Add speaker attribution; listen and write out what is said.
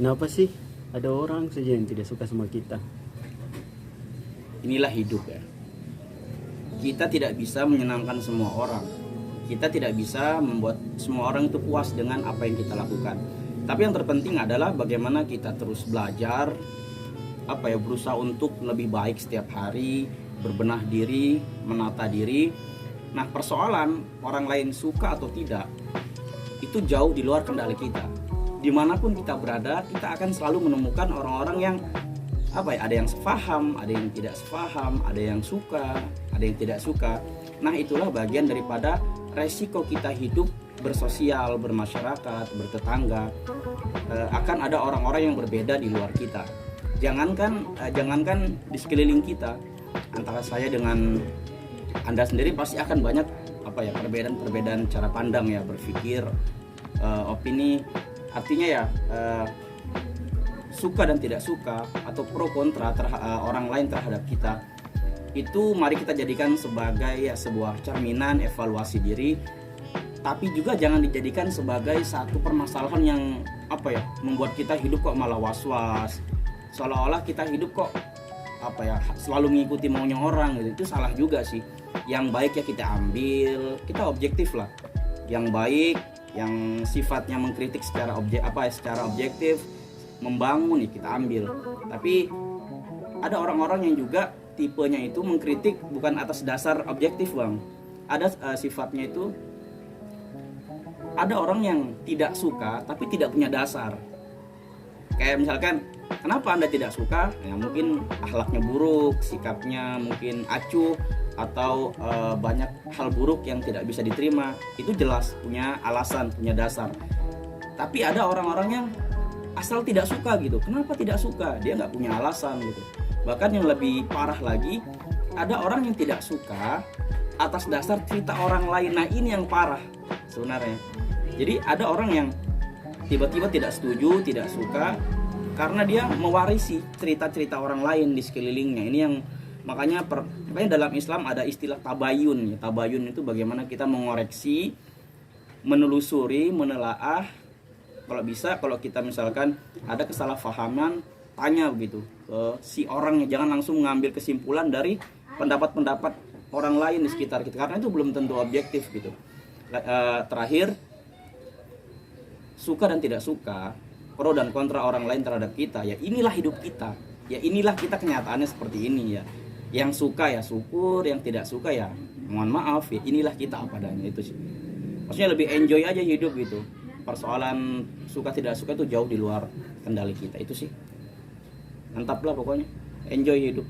Speaker 1: Kenapa sih ada orang saja yang tidak suka sama kita?
Speaker 2: Inilah hidup ya. Kita tidak bisa menyenangkan semua orang. Kita tidak bisa membuat semua orang itu puas dengan apa yang kita lakukan. Tapi yang terpenting adalah bagaimana kita terus belajar, berusaha untuk lebih baik setiap hari, berbenah diri, menata diri. Nah, persoalan orang lain suka atau tidak itu jauh di luar kendali kita. Dimanapun kita berada, kita akan selalu menemukan orang-orang yang ada yang sepaham, ada yang tidak sepaham, ada yang suka, ada yang tidak suka. Nah, itulah bagian daripada resiko kita hidup bersosial, bermasyarakat, bertetangga. Akan ada orang-orang yang berbeda di luar kita. Jangankan di sekeliling kita, antara saya dengan Anda sendiri pasti akan banyak perbedaan cara pandang ya, berpikir, opini. Artinya ya suka dan tidak suka atau pro kontra orang lain terhadap kita, itu mari kita jadikan sebagai sebuah cerminan evaluasi diri, tapi juga jangan dijadikan sebagai satu permasalahan yang membuat kita hidup kok malah was-was, seolah-olah kita hidup kok selalu mengikuti maunya orang gitu. Itu salah juga sih. Yang baik ya kita ambil, kita objektif lah. Yang baik, yang sifatnya mengkritik secara objektif, membangun ya kita ambil. Tapi ada orang-orang yang juga tipenya itu mengkritik bukan atas dasar objektif, Bang. Ada sifatnya itu, ada orang yang tidak suka tapi tidak punya dasar. Kayak misalkan, kenapa Anda tidak suka? Ya mungkin akhlaknya buruk, sikapnya mungkin acuh, atau banyak hal buruk yang tidak bisa diterima. Itu jelas punya alasan, punya dasar. Tapi ada orang-orang yang asal tidak suka gitu. Kenapa tidak suka? Dia nggak punya alasan gitu. Bahkan yang lebih parah lagi, ada orang yang tidak suka atas dasar cerita orang lain. Nah, ini yang parah sebenarnya. Jadi ada orang yang tiba-tiba tidak setuju, tidak suka karena dia mewarisi cerita-cerita orang lain di sekelilingnya. Ini yang makanya dalam Islam ada istilah tabayun. Tabayun itu bagaimana kita mengoreksi, menelusuri, menelaah. Kalau kita misalkan ada kesalahpahaman, tanya begitu ke si orangnya, jangan langsung mengambil kesimpulan dari pendapat-pendapat orang lain di sekitar kita, karena itu belum tentu objektif gitu. Terakhir, suka dan tidak suka, pro dan kontra orang lain terhadap kita, ya inilah hidup kita. Ya inilah kita, kenyataannya seperti ini ya. Yang suka ya syukur, yang tidak suka ya mohon maaf ya. Inilah kita apa adanya, itu sih. Maksudnya lebih enjoy aja hidup gitu. Persoalan suka tidak suka itu jauh di luar kendali kita, itu sih. Mantap lah pokoknya. Enjoy hidup.